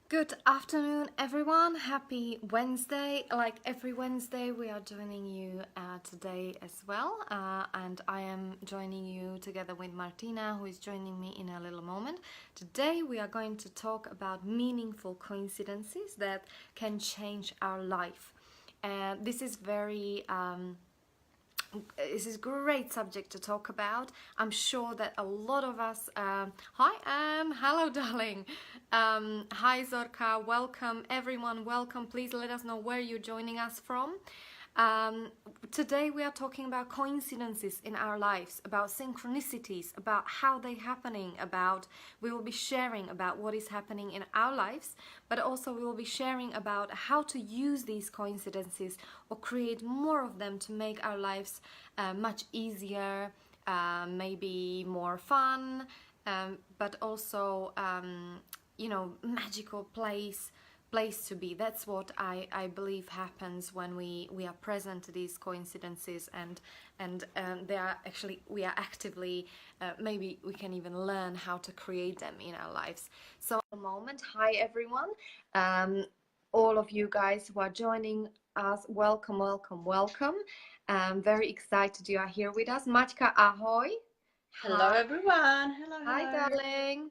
Good afternoon, everyone. Happy Wednesday. Like every Wednesday, we are joining you today as well. And I am joining you together with Martina, who is joining me in a little moment. Today, we are going to talk about meaningful coincidences that can change our life. And this is great subject to talk about. I'm sure that a lot of us. Hi, Anne. Hello, darling. Hi, Zorka. Welcome, everyone. Welcome. Please let us know where you're joining us from. Um, Today we are talking about coincidences in our lives, about synchronicities, about how they're happening, about we will be sharing about what is happening in our lives, but also we will be sharing about how to use these coincidences or create more of them to make our lives much easier, maybe more fun, but also magical place to be. That's what I believe happens when we are present to these coincidences, and they are actually we are actively maybe we can even learn how to create them in our lives. So at the moment, hi everyone, all of you guys who are joining us, welcome, welcome, welcome. Very excited you are here with us. Matka, ahoy. Hello, Hi. everyone. Hello, Hi, hello. darling.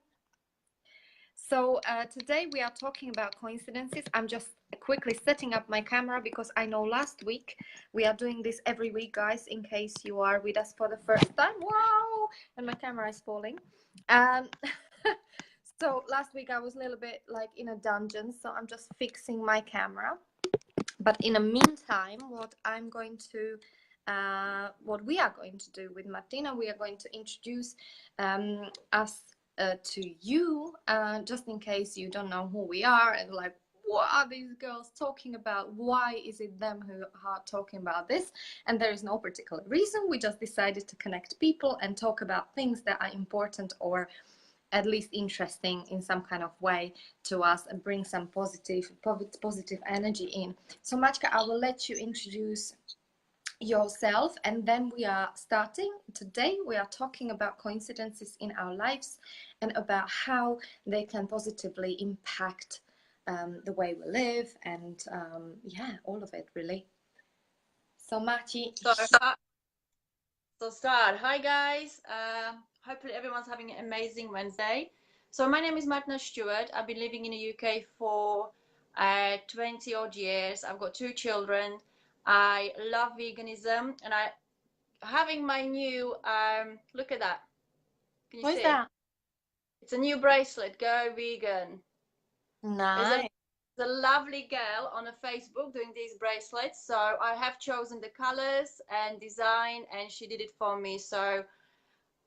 So today we are talking about coincidences. I'm just quickly setting up my camera because I know last week we are doing this every week, guys, in case you are with us for the first time. Wow! And my camera is falling. Um, so last week I was a little bit like in a dungeon, so I'm just fixing my camera. But in the meantime, what we are going to do with Martina, we are going to introduce us to you, just in case you don't know who we are and like, what are these girls talking about? Why is it them who are talking about this? And there is no particular reason. We just decided to connect people and talk about things that are important or at least interesting in some kind of way to us and bring some positive energy in. So Matka, I will let you introduce yourself, and then we are starting. Today we are talking about coincidences in our lives and about how they can positively impact the way we live, and all of it really. So Mati, So, start. Hi, guys. Hopefully, everyone's having an amazing Wednesday. So, my name is Martina Stewart. I've been living in the UK for 20 odd years. I've got two children. I love veganism, and I having my new look at that. Can you what is see? that? It's a new bracelet. Go vegan. There's a Nice. there's a lovely girl on a Facebook doing these bracelets. So I have chosen the colors and design, and she did it for me. So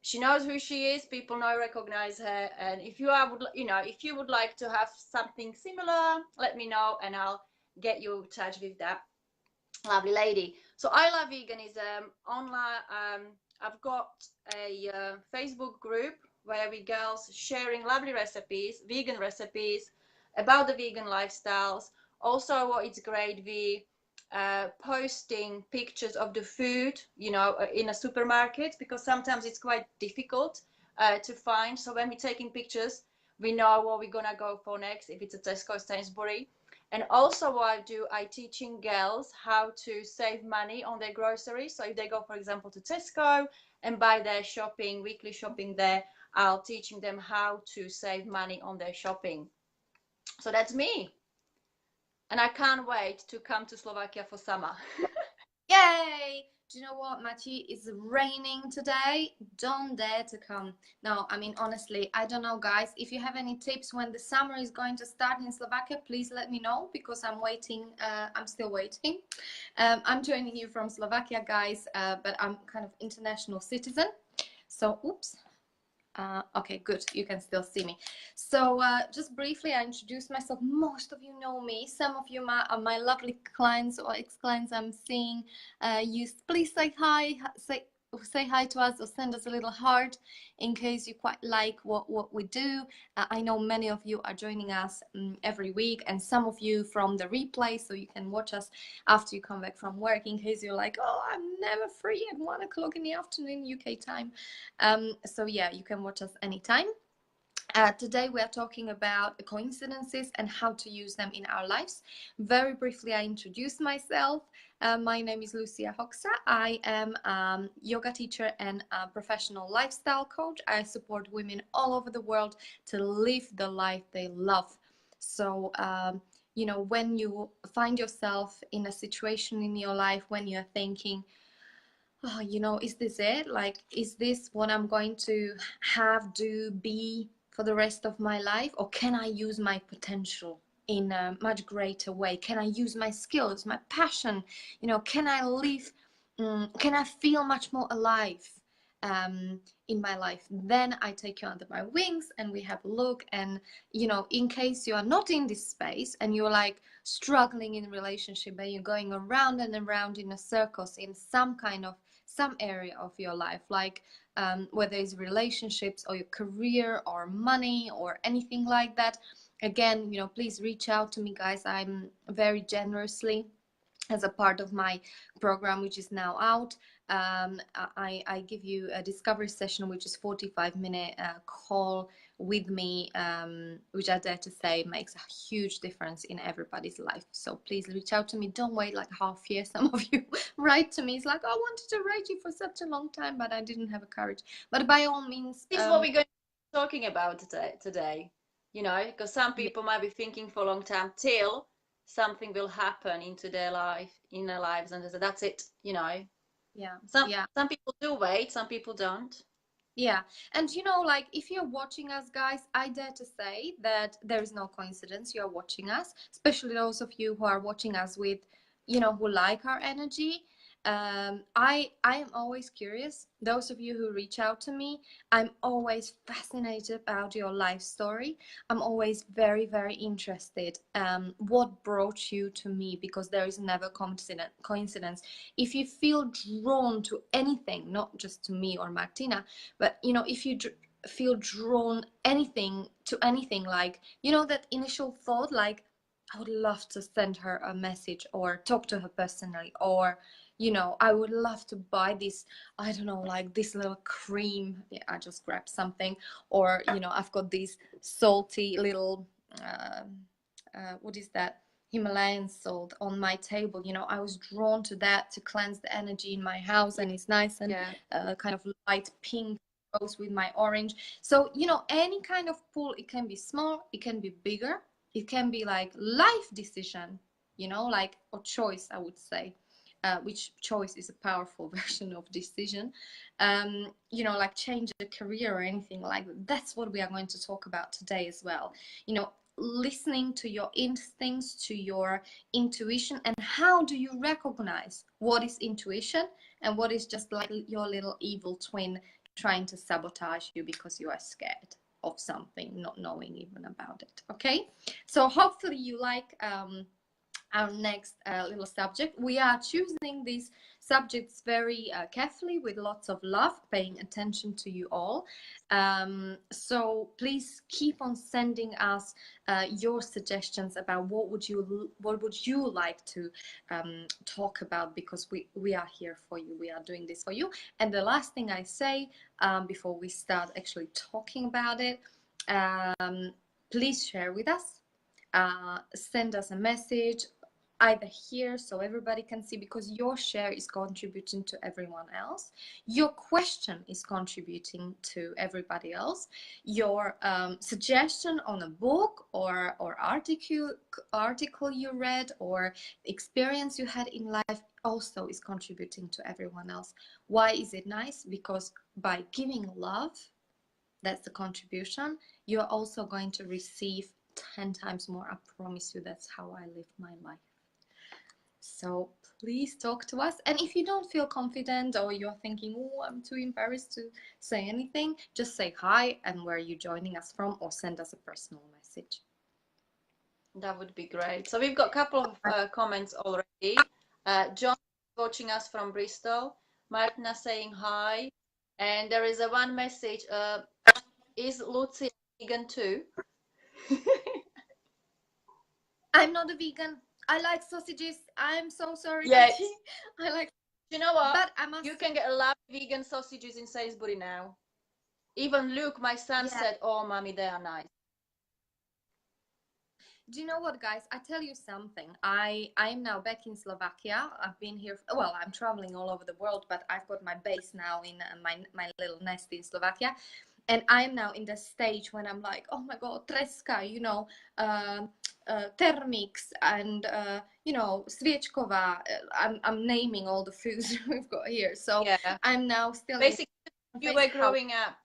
she knows who she is. People know, recognize her. And if you would like to have something similar, let me know, and I'll get you in touch with that lovely lady. So I love veganism. Online, I've got a Facebook group where we girls sharing lovely recipes, vegan recipes, about the vegan lifestyles. Also, what it's great, we posting pictures of the food, in a supermarket, because sometimes it's quite difficult to find. So when we're taking pictures, we know what we're gonna go for next. If it's a Tesco, Sainsbury, and also what I do, I teaching girls how to save money on their groceries. So if they go, for example, to Tesco and buy their shopping, weekly shopping there, I'll teaching them how to save money on their shopping. So that's me. And I can't wait to come to Slovakia for summer. Yay! Do you know what, Matthew? It's raining today. Don't dare to come. No, I mean, honestly, I don't know, guys. If you have any tips when the summer is going to start in Slovakia, please let me know because I'm waiting. I'm still waiting. I'm joining you from Slovakia, guys, but I'm kind of international citizen. So, oops. Okay, good. You can still see me. So just briefly, I introduced myself. Most of you know me. Some of you are my lovely clients or ex-clients I'm seeing. You please say hi, say hi to us or send us a little heart in case you quite like what we do. I know many of you are joining us every week, and some of you from the replay, so you can watch us after you come back from work in case you're like, oh, I'm never free at 1 o'clock in the afternoon UK time. So yeah, you can watch us anytime. Today we are talking about coincidences and how to use them in our lives. Very briefly, I introduce myself. My name is Lucia Hoxa. I am a yoga teacher and a professional lifestyle coach. I support women all over the world to live the life they love. So, you know, when you find yourself in a situation in your life when you're thinking, oh, you know, is this it? Like, is this what I'm going to have, do, be for the rest of my life? Or can I use my potential in a much greater way? Can I use my skills, my passion? You know, can I live, can I feel much more alive in my life? Then I take you under my wings and we have a look. And, you know, in case you are not in this space and you're like struggling in a relationship and you're going around and around in a circles in some area of your life, like whether it's relationships or your career or money or anything like that, again, you know, please reach out to me, guys. I'm very generously, as a part of my program, which is now out, I give you a discovery session, which is 45-minute call with me, which I dare to say makes a huge difference in everybody's life. So please reach out to me. Don't wait like half year. Some of you write to me. It's like, I wanted to write you for such a long time, but I didn't have a courage. But by all means, This is what we're going to be talking about today. You know, because some people might be thinking for a long time till something will happen into their life, in their lives, and that's it. You know. yeah, Some people do wait, some people don't. Yeah. And you know, like if you're watching us, guys, I dare to say that there is no coincidence you're watching us, especially those of you who are watching us with, you know, who like our energy. I am always curious. Those of you who reach out to me, I'm always fascinated about your life story. I'm always very, very interested. What brought you to me? Because there is never coincidence. If you feel drawn to anything, not just to me or Martina, but you know, if you feel drawn anything to anything, like, you know, that initial thought, like, I would love to send her a message or talk to her personally, or, you know, I would love to buy this, I don't know, like this little cream. Yeah, I just grabbed something. Or, you know, I've got these salty little, what is that? Himalayan salt on my table. You know, I was drawn to that to cleanse the energy in my house, and it's nice and kind of light pink goes with my orange. So, you know, any kind of pull, it can be small, it can be bigger, it can be like life decision, you know, like, or choice, I would say. Which choice is a powerful version of decision. You know, like change a career or anything like that. That's what we are going to talk about today as well. You know, listening to your instincts, to your intuition, and how do you recognize what is intuition and what is just like your little evil twin trying to sabotage you because you are scared of something, not knowing even about it. Okay, so hopefully you like our next little subject. We are choosing these subjects very carefully, with lots of love, paying attention to you all. So please keep on sending us your suggestions about what would you like to talk about, because we are here for you. We are doing this for you. And the last thing I say before we start actually talking about it, please share with us. Send us a message either here so everybody can see, because your share is contributing to everyone else. Your question is contributing to everybody else. Your suggestion on a book or article you read or experience you had in life also is contributing to everyone else. Why is it nice? Because by giving love, that's the contribution, you're also going to receive 10 times more. I promise you, that's how I live my life. So please talk to us. And if you don't feel confident, or you're thinking, oh, I'm too embarrassed to say anything, just say hi and where you're joining us from, or send us a personal message. That would be great. So we've got a couple of comments already. John watching us from Bristol. Martina saying hi. And there is a one message. Is Lucy vegan too? I'm not a vegan. I like sausages. I'm so sorry. Yes. I like. You know what? But I must. You can get a lot of vegan sausages in Sainsbury now. Even Luke, my son, Yeah. said, "Oh, mommy, they are nice." Do you know what, guys? I tell you something. I am now back in Slovakia. I've been here. Well, I'm traveling all over the world, but I've got my base now in my little nest in Slovakia, and I am now in the stage when I'm like, oh my god, treska, termix, and sviečková. I'm naming all the foods we've got here. So Yeah. I'm now still in Basically, you phase were how. growing up.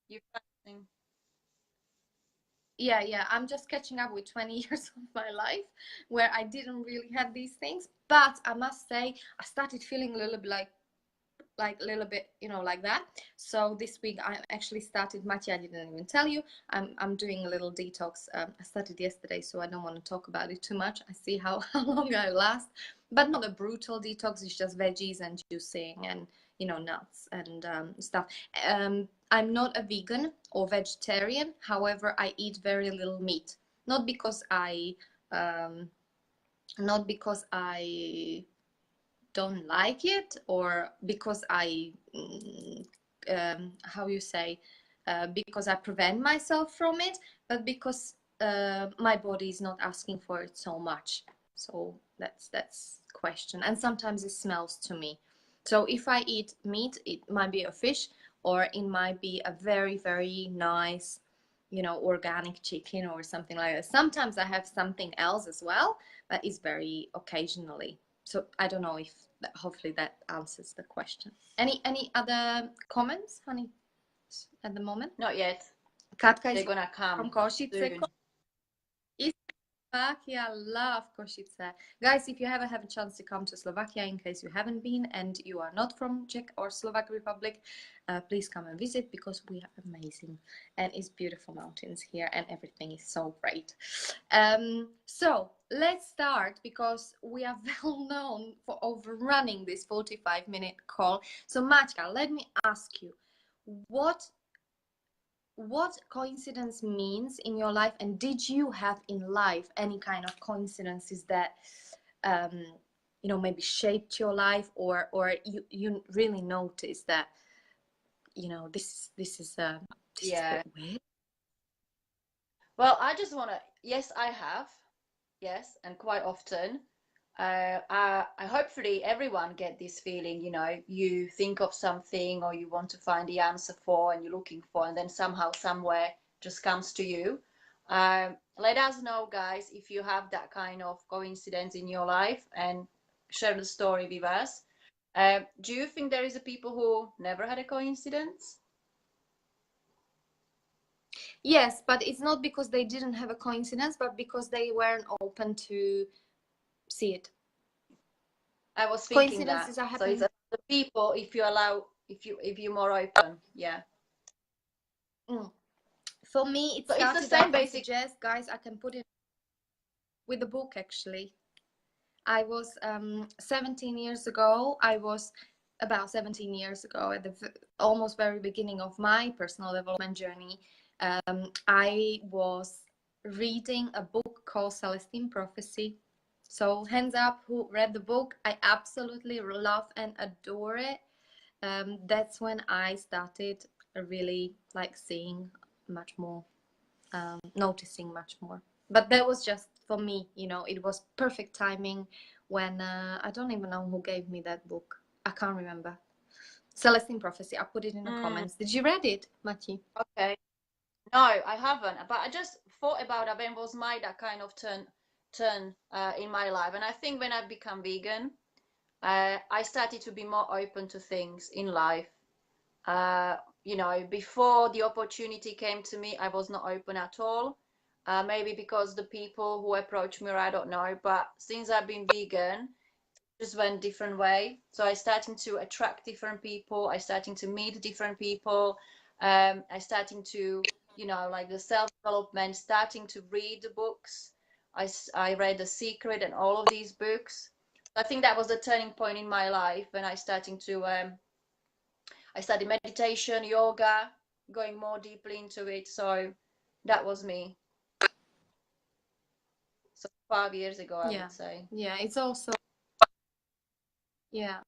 You fasting. Yeah, I'm just catching up with 20 years of my life where I didn't really have these things. But I must say, I started feeling a little bit like a little bit, like that. So this week I actually started, Matty, I didn't even tell you, I'm doing a little detox. I started yesterday, so I don't want to talk about it too much. I see how long I last, but not a brutal detox. It's just veggies and juicing and nuts and stuff. I'm not a vegan or vegetarian. However, I eat very little meat, not because um, I don't like it, or because how you say, because I prevent myself from it, but because my body is not asking for it so much. So that's question. And sometimes it smells to me. So if I eat meat, it might be a fish, or it might be a very, very nice, organic chicken or something like that. Sometimes I have something else as well, but it's very occasionally. So I don't know if hopefully that answers the question. Any other comments, honey, at the moment? Not yet. Katka They're is gonna from come Košice. soon. Slovakia, love Košice. Guys, if you ever have a chance to come to Slovakia, in case you haven't been and you are not from Czech or Slovak Republic, please come and visit, because we are amazing and it's beautiful mountains here and everything is so great. So let's start, because we are well known for overrunning this 45-minute call. So Maćka, let me ask you, what coincidence means in your life, and did you have in life any kind of coincidences that maybe shaped your life, or you really noticed that this is Yeah. weird? Well, I just wanna. Yes, I have. Yes, and quite often. I hopefully everyone get this feeling, you think of something or you want to find the answer for and you're looking for, and then somehow, somewhere just comes to you. Let us know, guys, if you have that kind of coincidence in your life, and share the story with us. Do you think there is a people who never had a coincidence? Yes, but it's not because they didn't have a coincidence, but because they weren't open to see it. I was thinking that. Coincidences are So it's happening. the people, if you allow, if you're more open, yeah. For me, it So it's the started, same I basic. suggest, guys, I can put it with the book, actually. I was 17 years ago. I was about 17 years ago at the almost very beginning of my personal development journey. I was reading a book called Celestine Prophecy. So hands up who read the book. I absolutely love and adore it. That's when I started really like seeing much more, noticing much more. But that was just for me, it was perfect timing when I don't even know who gave me that book. I can't remember. Celestine Prophecy. I put it in the comments. Did you read it, Mati? Okay. No, I haven't. But I just thought about it when was my that kind of turn in my life. And I think when I become vegan, I started to be more open to things in life. Before the opportunity came to me, I was not open at all. Maybe because the people who approached me, I don't know. But since I've been vegan, it just went different way. So I starting to attract different people. I starting to meet different people. I starting to, like the self-development, starting to read the books. I read The Secret and all of these books. I think that was the turning point in my life when I studied meditation, yoga, going more deeply into it. So that was me. So 5 years ago, I would say. Yeah, it's also, yeah,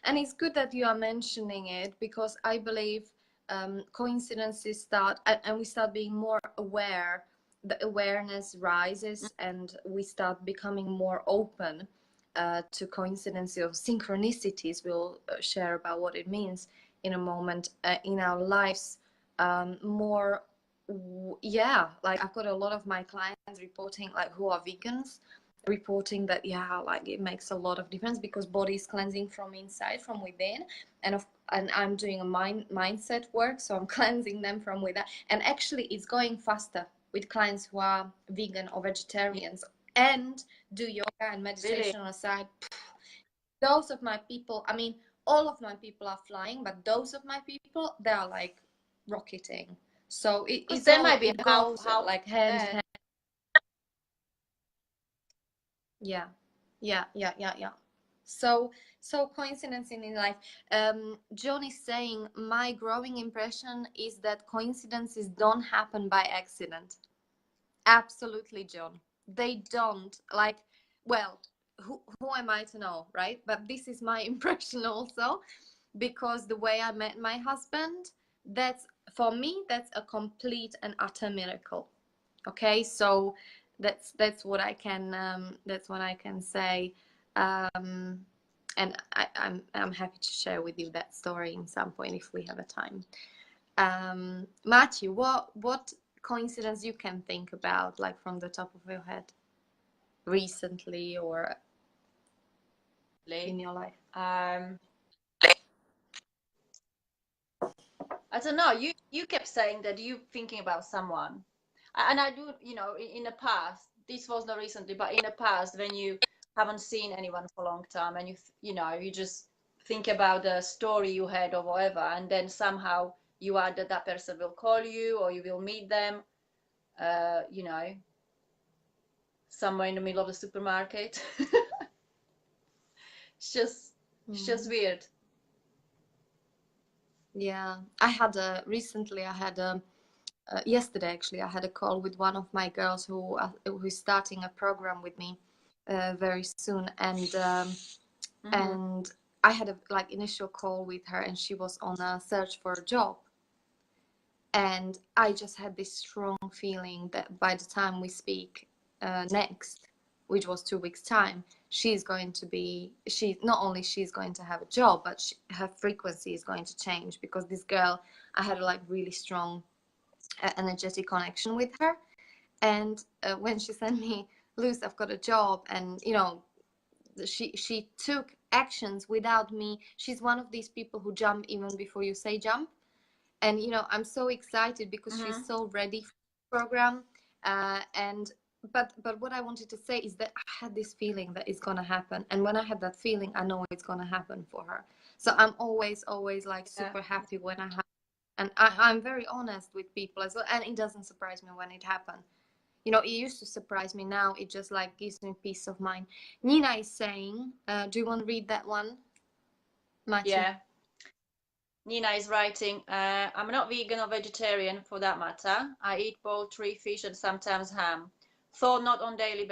and it's good that you are mentioning it, because I believe coincidences start, and we start being more aware. The awareness rises, and we start becoming more open to coincidences or synchronicities. We'll share about what it means in a moment in our lives. More, yeah, like I've got a lot of my clients reporting, like who are vegans, reporting that, yeah, like it makes a lot of difference because body is cleansing from inside, from within, and I'm doing a mindset work, so I'm cleansing them from within, and actually it's going faster with clients who are vegan or vegetarians and do yoga and meditation on the side. Those of my people, I mean, all of my people are flying, but those of my people, they are like rocketing. So it's there all, might be it goes how like hand in hand. Yeah, yeah. So coincidence in life. John is saying my growing impression is that coincidences don't happen by accident. Absolutely, John. They don't. Like, well, who am I to know, right? But this is my impression also, because the way I met my husband, that's, for me, that's a complete and utter miracle. Okay, so that's what I can say, and I'm happy to share with you that story in some point if we have a time. Matthew, what coincidence you can think about, like from the top of your head, recently or in your life? I don't know. You kept saying that you thinking about someone, and I do. You know, in the past, this was not recently, but in the past, when you haven't seen anyone for a long time, and you know, you just think about the story you had or whatever, and then somehow you are that person will call you or you will meet them. You know, somewhere in the middle of the supermarket. It's just weird. Yeah, I had a recently. I had a yesterday actually. I had a call with one of my girls who's starting a program with me very soon, and I had a like initial call with her, and she was on a search for a job, and I just had this strong feeling that by the time we speak next, which was 2 weeks time, she's going to be, she not only she's going to have a job, but her frequency is going to change, because this girl, I had a like really strong energetic connection with her. And when she sent me, Luz, I've got a job, and you know, she took actions without me. She's one of these people who jump even before you say jump. And you know, I'm so excited because she's so ready for the program. And but what I wanted to say is that I had this feeling that it's gonna happen, and when I had that feeling, I know it's gonna happen for her. So I'm always like super happy when I have, and I'm very honest with people as well, and it doesn't surprise me when it happens. You know, it used to surprise me. Now it just like gives me peace of mind. Nina is saying, do you want to read that one, Mati? Yeah. Nina is writing, I'm not vegan or vegetarian for that matter. I eat poultry, fish, and sometimes ham, though not on daily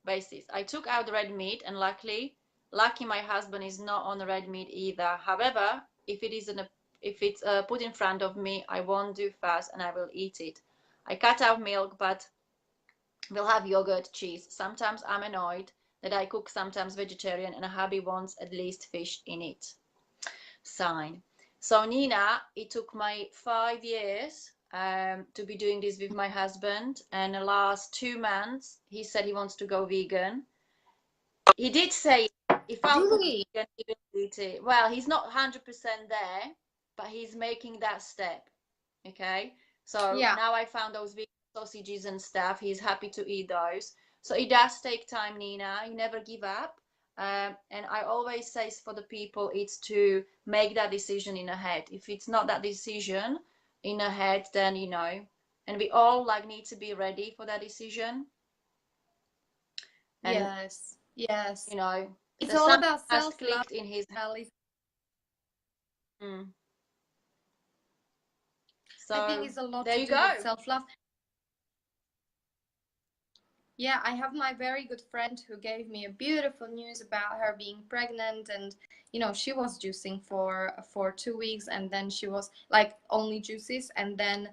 basis. I took out the red meat, and lucky my husband is not on the red meat either. However, if it's put in front of me, I won't do fast and I will eat it. I cut out milk, but will have yogurt, cheese. Sometimes I'm annoyed that I cook sometimes vegetarian and hubby wants at least fish in it. Sign. So Nina, it took my 5 years to be doing this with my husband, and the last 2 months he said he wants to go vegan. He did say if I'll go vegan, he will eat it. Well, he's not 100% there, but he's making that step. Okay, so Yeah. now I found those vegan sausages and stuff. He's happy to eat those. So it does take time, Nina. You never give up. And I always say for the people, it's to make that decision in a head. If it's not that decision in a head, then you know, and we all like need to be ready for that decision. And, yes, you know, it's all about self-love. clicked in his head. So I think it's a lot there to you do go. with self-love. Yeah, I have my very good friend who gave me a beautiful news about her being pregnant, and she was juicing for 2 weeks, and then she was like only juices, and then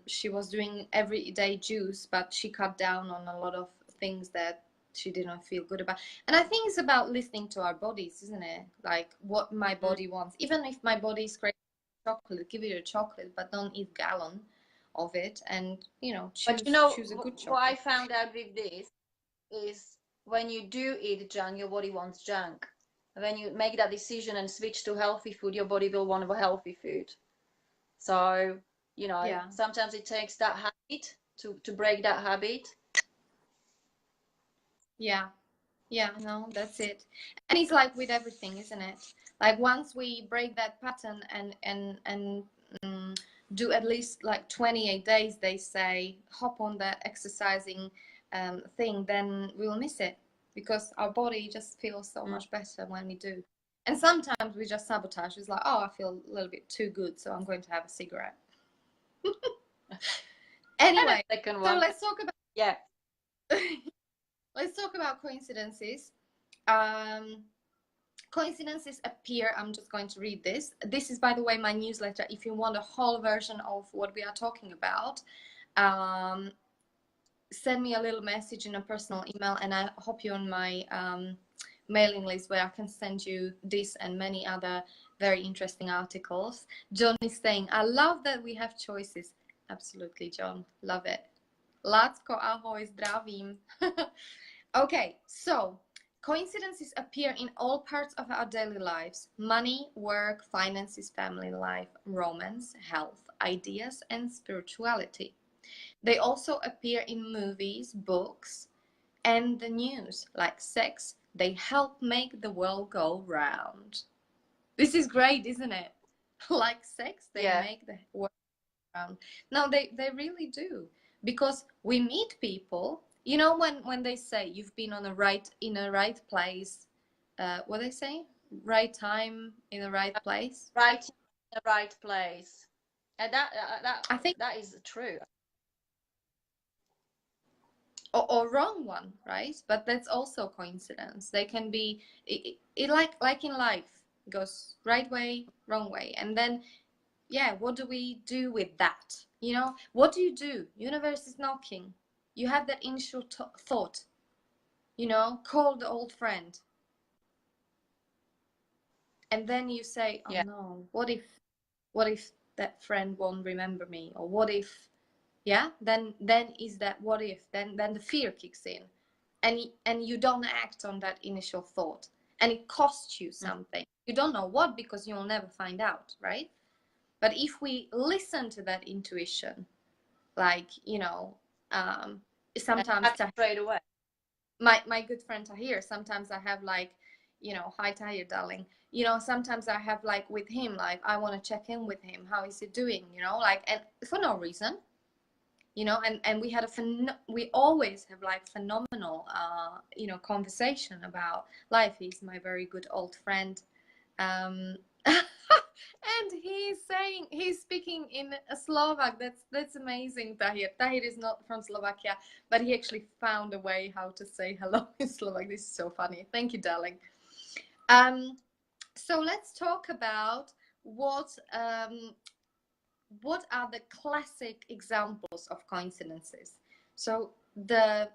she was doing everyday juice, but she cut down on a lot of things that she didn't feel good about. And I think it's about listening to our bodies, isn't it? Like what my Mm. body wants. Even if my body is craving chocolate, give it a chocolate, but don't eat gallon of it, and But choose a good what I chocolate. found out with this is when you do eat junk, your body wants junk. When you make that decision and switch to healthy food, your body will want a healthy food. So, Yeah. sometimes it takes that habit to break that habit. Yeah, yeah, no, that's it. And it's like with everything, isn't it? Like once we break that pattern and um, do at least like 28 days, they say, hop on that exercising thing, then we'll miss it because our body just feels so Mm. much better when we do. And sometimes we just sabotage. It's like, oh, I feel a little bit too good, so I'm going to have a cigarette. And a Anyway, second so one. Yeah. let's talk about coincidences. Um, Coincidences appear. I'm just going to read this. This is, by the way, my newsletter. If you want a whole version of what we are talking about, um, send me a little message in a personal email, and I hope you're on my mailing list where I can send you this and many other very interesting articles. John is saying, I love that we have choices. Absolutely, John. Love it. Lacko, ahoj, zdravím. Okay, so coincidences appear in all parts of our daily lives: money, work, finances, family life, romance, health, ideas, and spirituality. They also appear in movies, books, and the news, like sex. They help make the world go round. This is great, isn't it? Like sex, they Yeah. make the world around. No, they really do, because we meet people. When they say you've been in a right place, what they say, right time in the right place. Right in the right place. And I think, that is true. or wrong one, right? But that's also coincidence. They can be it like in life, it goes right way, wrong way, and then yeah, what do we do with that? What do you do? Universe is knocking. You have that initial thought, call the old friend, and then you say, oh Yeah. no, what if that friend won't remember me, or what if, yeah, then is that what if, then the fear kicks in, and you don't act on that initial thought, and it costs you Mm. something. You don't know what, because you'll never find out, right? But if we listen to that intuition, like um And sometimes act straight away. my good friend Tahir, sometimes I have like, hi Tahir, darling. Sometimes I have like with him, like I want to check in with him. How is he doing? Like, and for no reason, and we always have like phenomenal, conversation about life. He's my very good old friend. And he's speaking in a Slovak. That's amazing, Tahir. Tahir is not from Slovakia, but he actually found a way how to say hello in Slovak. This is so funny. Thank you, darling. So let's talk about what are the classic examples of coincidences. So the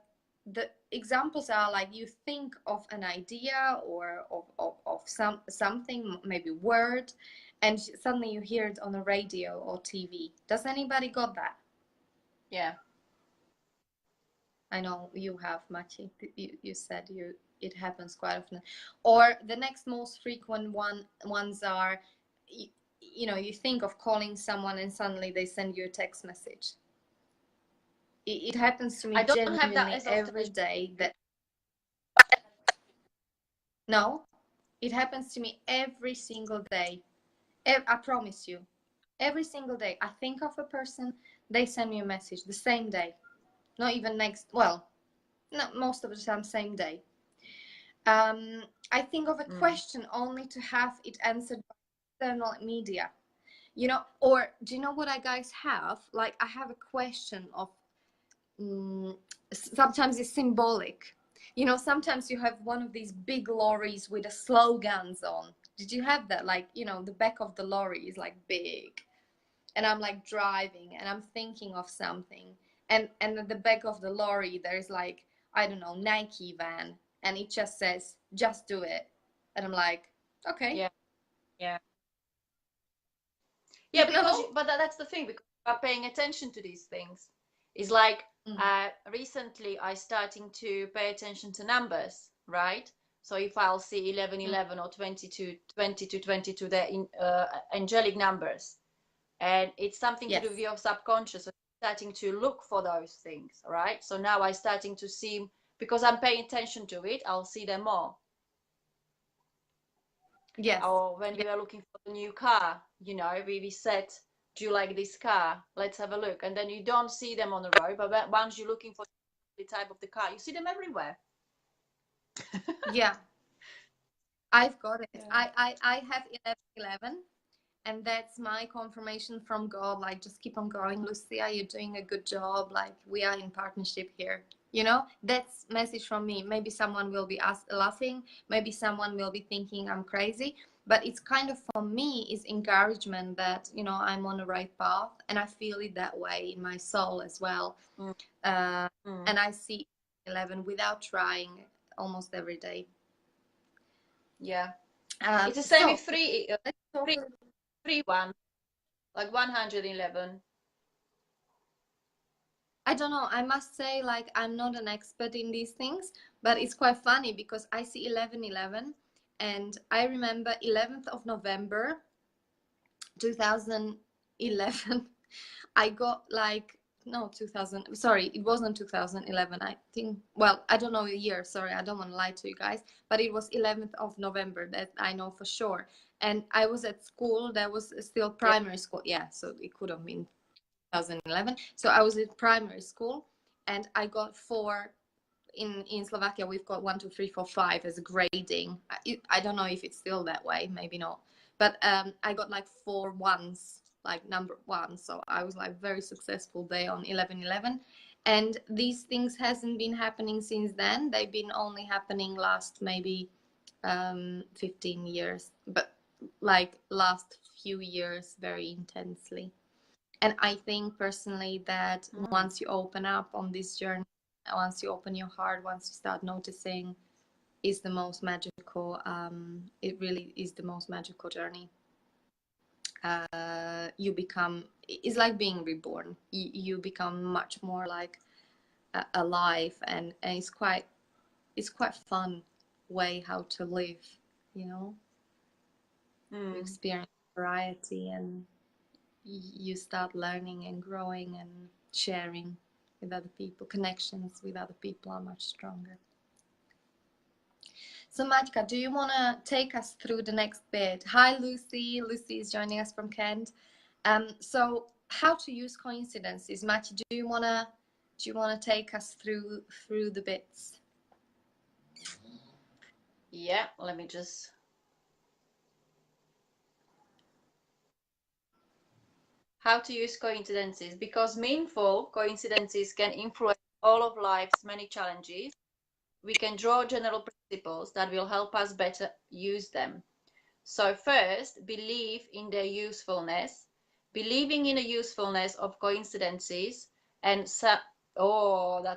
examples are like, you think of an idea or of something, maybe word, and suddenly you hear it on the radio or TV. Does anybody got that? Yeah. I know you have, Machi. You said it happens quite often. Or the next most frequent ones are, you think of calling someone and suddenly they send you a text message. It happens to me I don't have that genuinely as often every as day. That No, it happens to me every single day. I promise you, every single day. I think of a person, they send me a message the same day. Not even next. Well, not most of the time, same day. I think of a question only to have it answered by external media. Or do you know what I guys have? Like, I have a question of sometimes it's symbolic. You know, sometimes you have one of these big lorries with the slogans on. Did you have that? Like, you know, the back of the lorry is like big, and I'm like driving and I'm thinking of something, and at the back of the lorry there's like, I don't know, Nike van, and it just says just do it, and I'm like, okay. Yeah, yeah, You yeah. Because know. but that's the thing, because you are paying attention to these things. It's like Mm. recently I starting to pay attention to numbers, right? So if I'll see 11 Mm. 11 or 22 22 22, they're in angelic numbers, and it's something to Yes. do with your subconscious. So starting to look for those things, right? So now I starting to see, because I'm paying attention to it, I'll see them more. Yes. Or when we Yes. were looking for the new car, you know, we said, do you like this car? Let's have a look. And then you don't see them on the road, but once you're looking for the type of the car, you see them everywhere. Yeah, I've got it. Yeah. I have 11 and that's my confirmation from God, like, just keep on going, Lucia, you're doing a good job, like, we are in partnership here, you know. That's message from me. Maybe someone will be laughing, maybe someone will be thinking I'm crazy, but it's kind of, for me, is encouragement that, you know, I'm on the right path, and I feel it that way in my soul as well. Mm. And I see 11 without trying almost every day. Yeah. It's the same So, with three one, like 111. I don't know. I must say, like, I'm not an expert in these things, but it's quite funny because I see 1111, and I remember 11th of November 2011. I got like, no, 2000, sorry, it wasn't 2011. I think, well, I don't know the year. Sorry, I don't want to lie to you guys, but it was 11th of November, that I know for sure. And I was at school. That was still primary school. Yeah, so it could have been 2011. So I was in primary school, and I got 4. In Slovakia, we've got 1, 2, 3, 4, 5 as grading. I don't know if it's still that way, maybe not. But I got like 4 ones, like number 1. So I was like very successful day on 11/11. And these things hasn't been happening since then. They've been only happening last maybe 15 years, but like last few years very intensely. And I think personally that once you open up on this journey, once you open your heart, once you start noticing, is the most magical. It really is the most magical journey. You become, it's like being reborn. You become much more like alive, and it's quite fun way how to live. You know, you experience variety, and you start learning and growing and sharing with other people. Connections with other people are much stronger. So Matka, do you want to take us through the next bit? Hi Lucy. Lucy is joining us from Kent. So how to use coincidences. Matka, do you want to take us through the bits? Yeah, let me just. How to use coincidences, because meaningful coincidences can influence all of life's many challenges. We can draw general principles that will help us better use them. So first, believe in their usefulness. Believing in the usefulness of coincidences and that's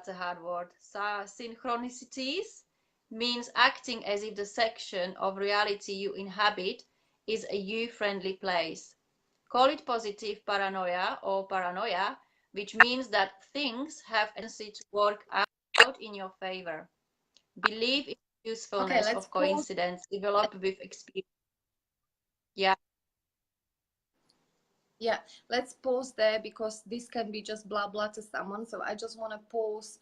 a hard word. Synchronicities means acting as if the section of reality you inhabit is a you-friendly place. Call it positive paranoia or paranoia, which means that things have a tendency to work out in your favor. Believe in the usefulness of coincidence developed with experience. Yeah. Yeah, let's pause there, because this can be just blah blah to someone. So I just want to pause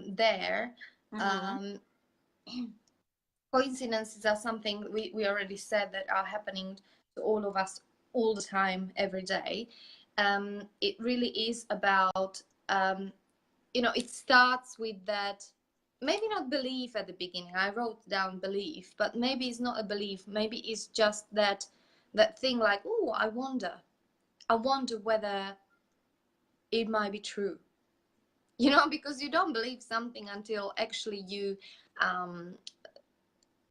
there. Coincidences are something we already said that are happening to all of us all the time, every day. It really is about, it starts with that, maybe not belief at the beginning. I wrote down belief, but maybe it's not a belief. Maybe it's just that thing like, oh, I wonder whether it might be true. you know, because you don't believe something until actually you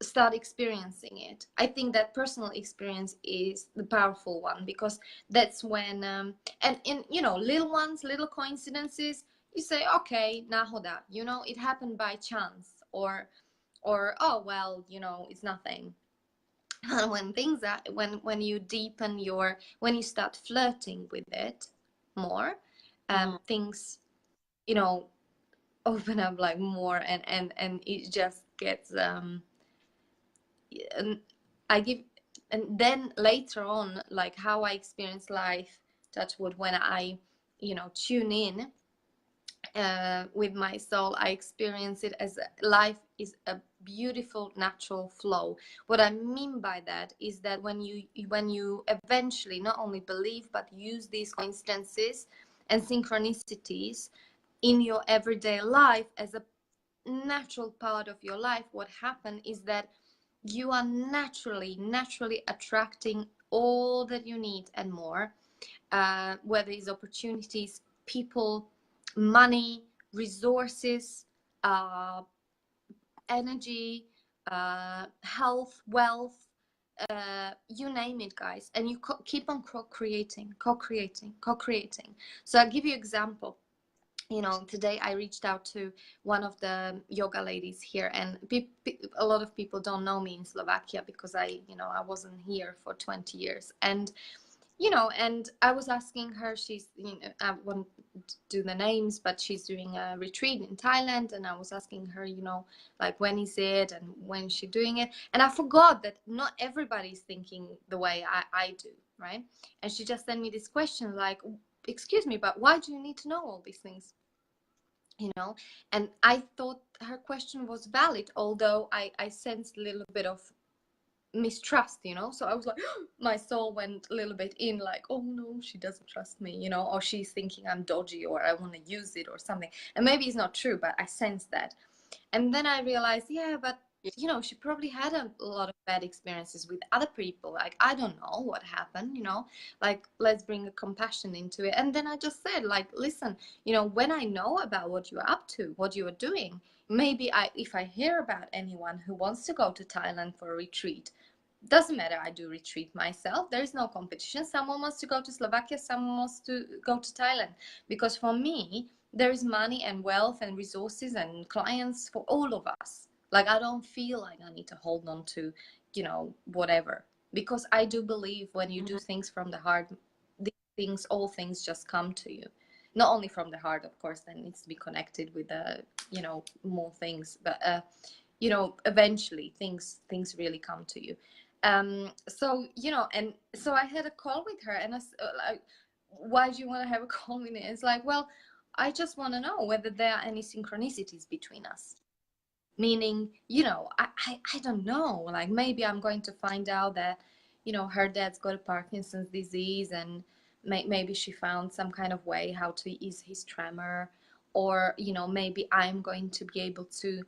start experiencing it. I think that personal experience is the powerful one, because that's when and in, you know, little ones, little coincidences, you say, okay, nahoda, you know, it happened by chance, or oh well, you know, it's nothing. And when things are, when you deepen your, when you start flirting with it more, things, you know, open up like more, and it just gets and I give, and then later on, like how I experience life, touch wood, when I, you know, tune in with my soul, I experience it as life is a beautiful natural flow. What I mean by that is that when you eventually not only believe but use these coincidences and synchronicities in your everyday life as a natural part of your life, what happens is that you are naturally attracting all that you need and more, whether it's opportunities, people, money, resources, energy, health, wealth, you name it, guys. And you keep on co-creating. So I'll give you an example. You know, today I reached out to one of the yoga ladies here, and a lot of people don't know me in Slovakia because you know, I wasn't here for 20 years. And, you know, and I was asking her, she's, you know, I won't do the names, but she's doing a retreat in Thailand. And I was asking her, you know, like, when is it and when is she doing it? And I forgot that not everybody's thinking the way I do, right? And she just sent me this question like, excuse me, but why do you need to know all these things? You know, and I thought her question was valid, although I sensed a little bit of mistrust, you know. So I was like, my soul went a little bit in, like, oh no, she doesn't trust me, you know, or she's thinking I'm dodgy, or I want to use it or something. And maybe it's not true, but I sensed that. And then I realized, yeah, but you know, she probably had a lot of bad experiences with other people. Like, I don't know what happened, you know, like, let's bring a compassion into it. And then I just said, like, listen, you know, when I know about what you're up to, what you are doing, maybe if I hear about anyone who wants to go to Thailand for a retreat, doesn't matter, I do retreat myself. There is no competition. Someone wants to go to Slovakia, someone wants to go to Thailand. Because for me, there is money and wealth and resources and clients for all of us. Like, I don't feel like I need to hold on to, you know, whatever. Because I do believe when you do things from the heart, these things, all things just come to you. Not only from the heart, of course, that needs to be connected with you know, more things. But you know, eventually things really come to you. So, you know, and so I had a call with her, and I like, why do you want to have a call with me? It's like, well, I just want to know whether there are any synchronicities between us. Meaning, you know, I don't know, like, maybe I'm going to find out that, you know, her dad's got a Parkinson's disease, and maybe she found some kind of way how to ease his tremor. Or, you know, maybe I'm going to be able to,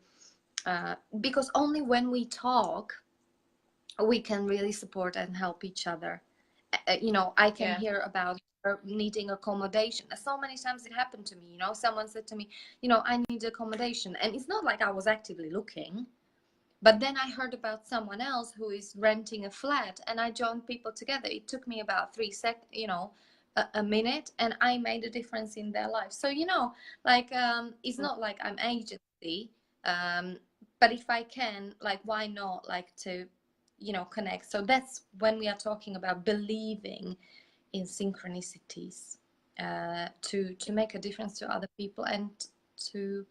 because only when we talk, we can really support and help each other. You know, I can hear about her needing accommodation. So many times it happened to me, you know, someone said to me, you know, I need accommodation. And it's not like I was actively looking, but then I heard about someone else who is renting a flat, and I joined people together. It took me about 3 seconds, you know, a minute, and I made a difference in their life. So, you know, like, it's not like I'm agency, but if I can, like, why not, like, to, you know, connect. So that's when we are talking about believing in synchronicities, to make a difference to other people, and to,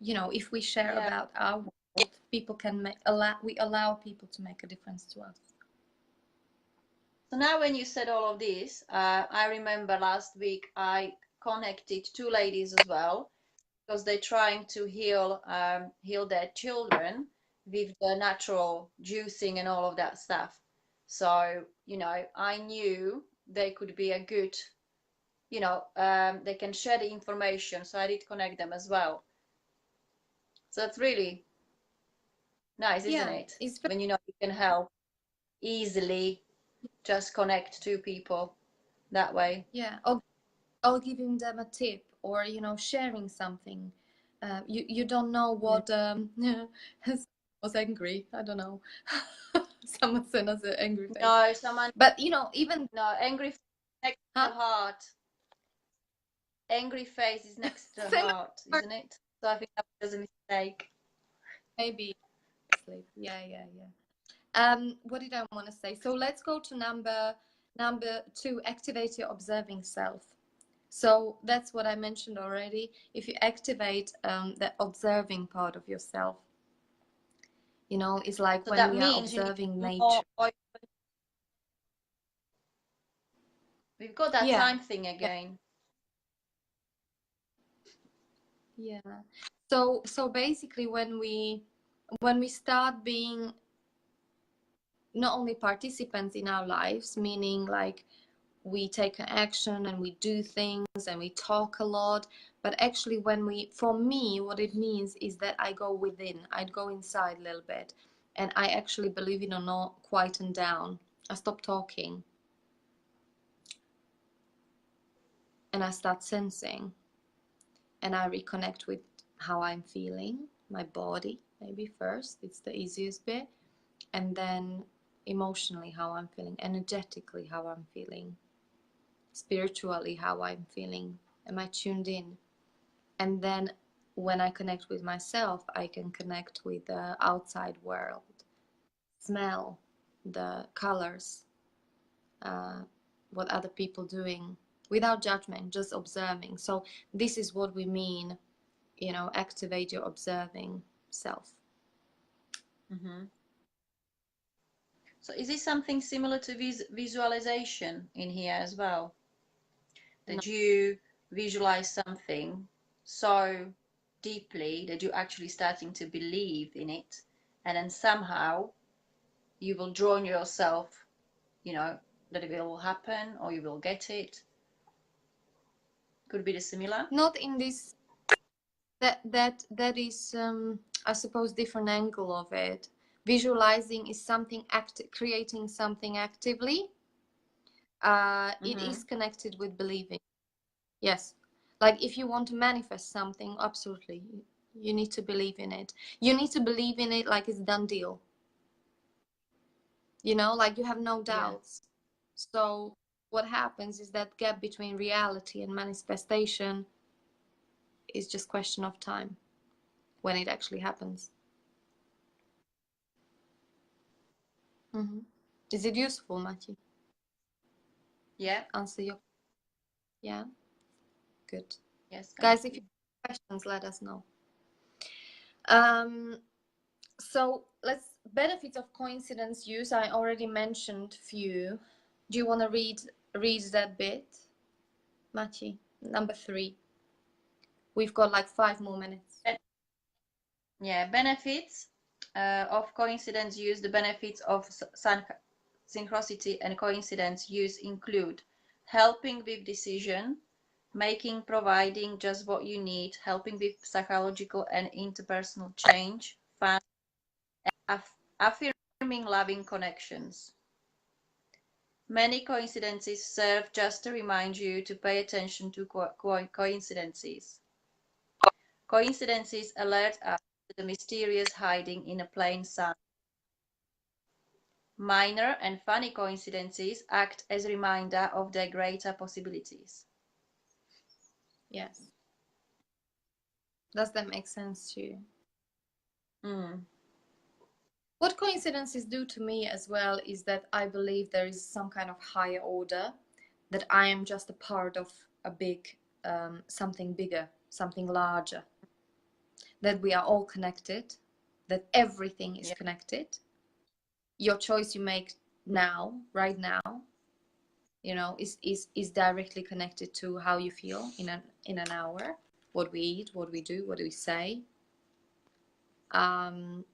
you know, if we share about our world, people can we allow people to make a difference to us. So now when you said all of this, I remember last week I connected two ladies as well, because they're trying to heal their children with the natural juicing and all of that stuff. So, you know, I knew they could be a good, you know, they can share the information. So I did connect them as well. So that's really nice, isn't it? When you know you can help easily just connect two people that way. Yeah. or giving them a tip, or sharing something. You don't know what was angry. I don't know. Someone sent us an angry face. No, someone. But even No, angry face next to the heart. Angry face is next to the heart, isn't it? So I think that was a mistake. Maybe. Yeah. What did I want to say? So let's go to number 2. Activate your observing self. So that's what I mentioned already. If you activate the observing part of yourself, it's like So when that we are means observing nature. We've got that Yeah. time thing again. Yeah. So basically, when we start being not only participants in our lives, meaning like we take an action and we do things and we talk a lot, but actually for me, what it means is that I go within, I'd go inside a little bit, and I actually, believe it or not, quieten down. I stop talking and I start sensing, and I reconnect with how I'm feeling, my body, maybe first, it's the easiest bit, and then emotionally how I'm feeling, energetically how I'm feeling, spiritually how I'm feeling. Am I tuned in? And then when I connect with myself, I can connect with the outside world, smell the colors, what other people doing, without judgment, just observing. So this is what we mean, activate your observing self. Mm-hmm. So is this something similar to visualization in here as well? That you visualize something so deeply that you're actually starting to believe in it, and then somehow you will draw on yourself, that it will happen or you will get it. Could be the similar. Not in this. That is, I suppose, different angle of it. Visualizing is something creating something actively. It is connected with believing. Yes, like if you want to manifest something, absolutely, you need to believe in it. You need to believe in it like it's done deal. Like you have no doubts. Yeah. So what happens is that gap between reality and manifestation is just question of time when it actually happens. Mm-hmm. Is it useful, Matthew? Yeah. Answer your. Yeah. Good. Yes. Guys, if you have questions, let us know. So benefits of coincidence use. I already mentioned few. Do you want to read that bit, Matthew? Number 3. We've got like 5 more minutes. Yeah, benefits of coincidence use. The benefits of synchronicity and coincidence use include helping with decision making, providing just what you need, helping with psychological and interpersonal change, fun, affirming loving connections. Many coincidences serve just to remind you to pay attention to coincidences. Coincidences alert us to the mysterious hiding in a plain sight. Minor and funny coincidences act as a reminder of their greater possibilities. Yes. Does that make sense to you? What coincidences do to me as well is that I believe there is some kind of higher order, that I am just a part of a big, something bigger, something larger, that we are all connected, that everything is connected. Your choice you make now, right now, is directly connected to how you feel in an hour, what we eat, what we do, what we say. And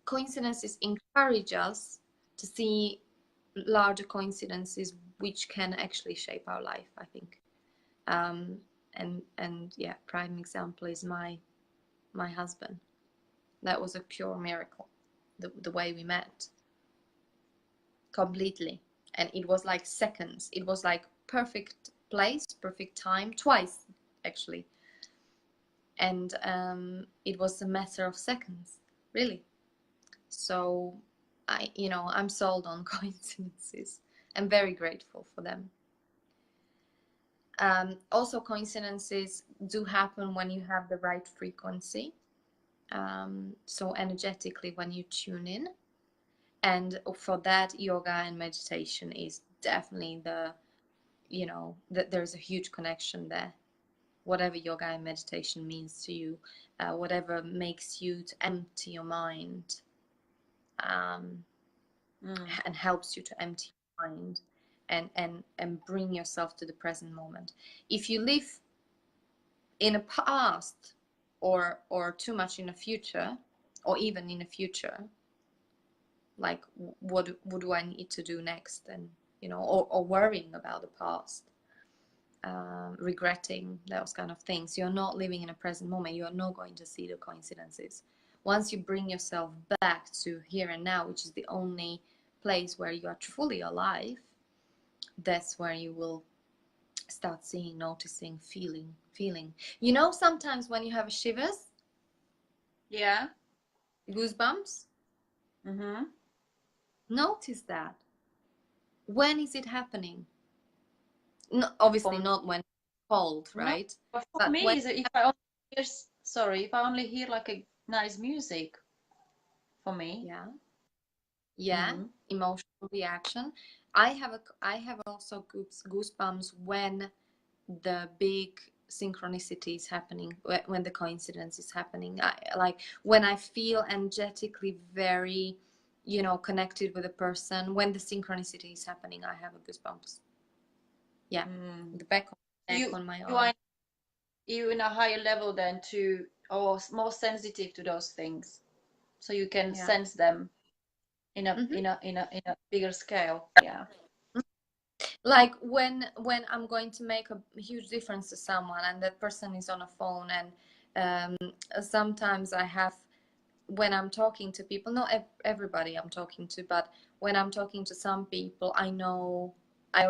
coincidences encourage us to see larger coincidences which can actually shape our life, I think. And yeah, prime example is my husband. That was a pure miracle, the way we met, completely. And it was like seconds. It was like perfect place, perfect time twice, actually. And it was a matter of seconds, really. So I'm sold on coincidences. I'm very grateful for them. Also, coincidences do happen when you have the right frequency. So energetically, when you tune in. And for that, yoga and meditation is definitely there's a huge connection there. Whatever yoga and meditation means to you, whatever makes you to empty your mind, and helps you to empty your mind and bring yourself to the present moment. If you live in a past or too much in the future, or even in the future, like what do I need to do next, and or worrying about the past, regretting those kind of things, you're not living in a present moment. You're not going to see the coincidences. Once you bring yourself back to here and now, which is the only place where you are fully alive, that's where you will start seeing, noticing, feeling. Sometimes when you have shivers, Yeah. goosebumps, Mm-hmm. notice that. When is it happening? No, obviously not when it's cold, right? No, for But me, when, is if if I only hear like a nice music, for me. yeah, Mm. emotional reaction. I have also goosebumps when the big synchronicity is happening, when the coincidence is happening. Like when I feel energetically very, connected with a person, when the synchronicity is happening, I have a goosebumps. Yeah, the back of my neck, You on my you arm. are you in a higher level than to, or more sensitive to those things, so you can Yeah. sense them in a Mm-hmm. in a bigger scale. Yeah. Like when I'm going to make a huge difference to someone, and that person is on a phone, and sometimes I have, when I'm talking to people, not everybody I'm talking to, but when I'm talking to some people, I know I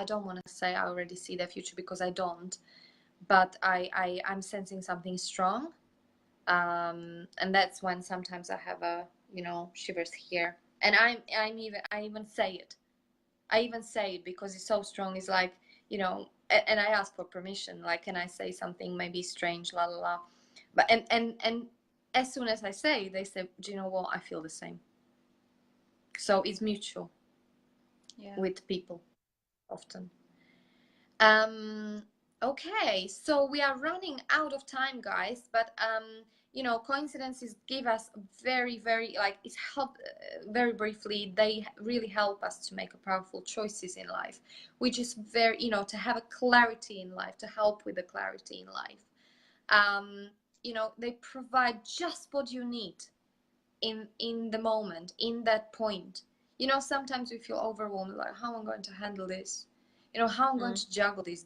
don't want to say I already see their future, because I don't, but I'm sensing something strong, and that's when sometimes I have a shivers here, and I even say it. I even say it because it's so strong. It's like, and I ask for permission. Like, can I say something maybe strange, la la la? But and as soon as I say, they say, do you know what? I feel the same. So it's mutual with people often. Okay, so we are running out of time, guys, but coincidences give us very, very, like, it's help very briefly, they really help us to make a powerful choices in life, which is very, to have a clarity in life, to help with the clarity in life. They provide just what you need in the moment, in that point. Sometimes we feel overwhelmed, like, how am I going to handle this? How I'm going to juggle this.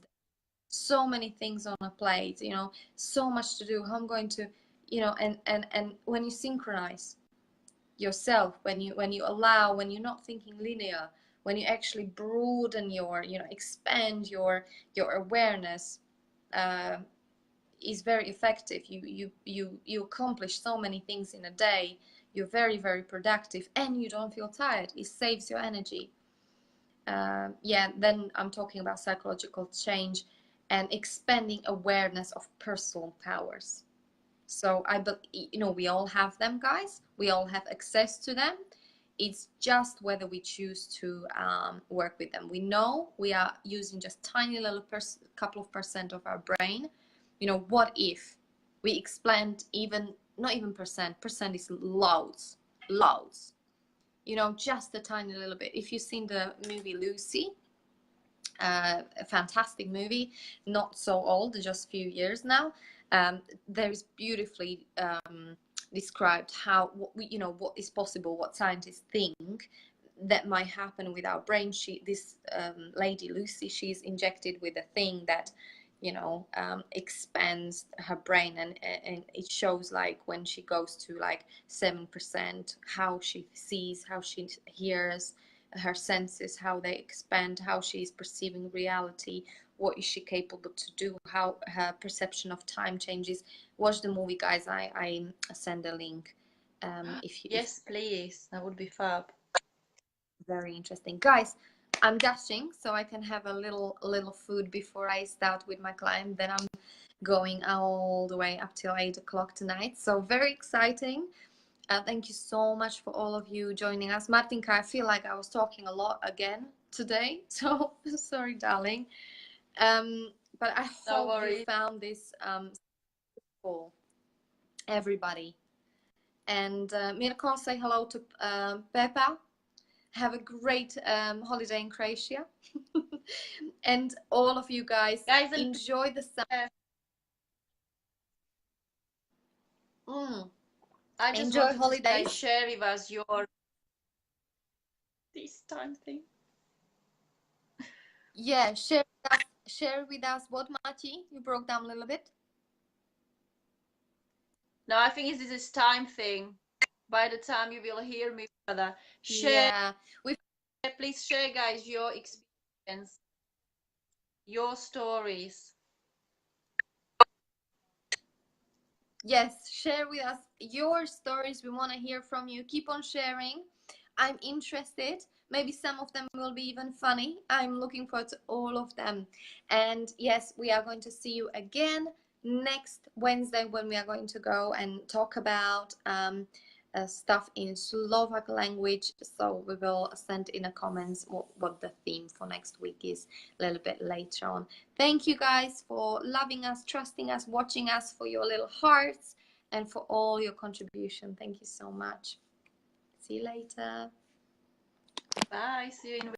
So many things on a plate, so much to do, how I'm going to, and when you synchronize yourself, when you allow, when you're not thinking linear, when you actually broaden your, expand your awareness, is very effective. You accomplish so many things in a day. You're very, very productive, and you don't feel tired. It saves your energy. Then I'm talking about psychological change and expanding awareness of personal powers. So we all have them, guys. We all have access to them. It's just whether we choose to work with them. We know we are using just tiny little couple of percent of our brain. What if we expand even, not even percent is loads, just a tiny little bit. If you've seen the movie Lucy, a fantastic movie, not so old, just a few years now, there's beautifully described how, what is possible, what scientists think that might happen with our brain. This lady Lucy, she's injected with a thing that expands her brain, and it shows, like, when she goes to like 7%, how she sees, how she hears, her senses, how they expand, how she's perceiving reality, what is she capable to do, how her perception of time changes. Watch the movie, guys. I send a link. If you Yes, please. That would be fab. very interesting, guys. I'm dashing so I can have a little food before I start with my client. Then I'm going all the way up till 8 o'clock tonight. So very exciting. Thank you so much for all of you joining us. Martinka, I feel like I was talking a lot again today. So sorry, darling. But I hope you found this for everybody. And Mirko, say hello to Pepa. Have a great holiday in Croatia. And all of you guys enjoy the summer. I just enjoy wanted holidays. to share with us your this time thing. Yeah, share with us what, Mati? You broke down a little bit. No, I think it's this time thing. By the time you will hear me further, share. Yeah, please share, guys, your experience, your stories. Yes, share with us your stories. We want to hear from you. Keep on sharing. I'm interested. Maybe some of them will be even funny. I'm looking forward to all of them. And yes, we are going to see you again next Wednesday when we are going to go and talk about stuff in Slovak language. So we will send in the comments what the theme for next week is a little bit later on. Thank you guys for loving us, trusting us, watching us, for your little hearts, and for all your contribution. Thank you so much. See you later. Bye. See you in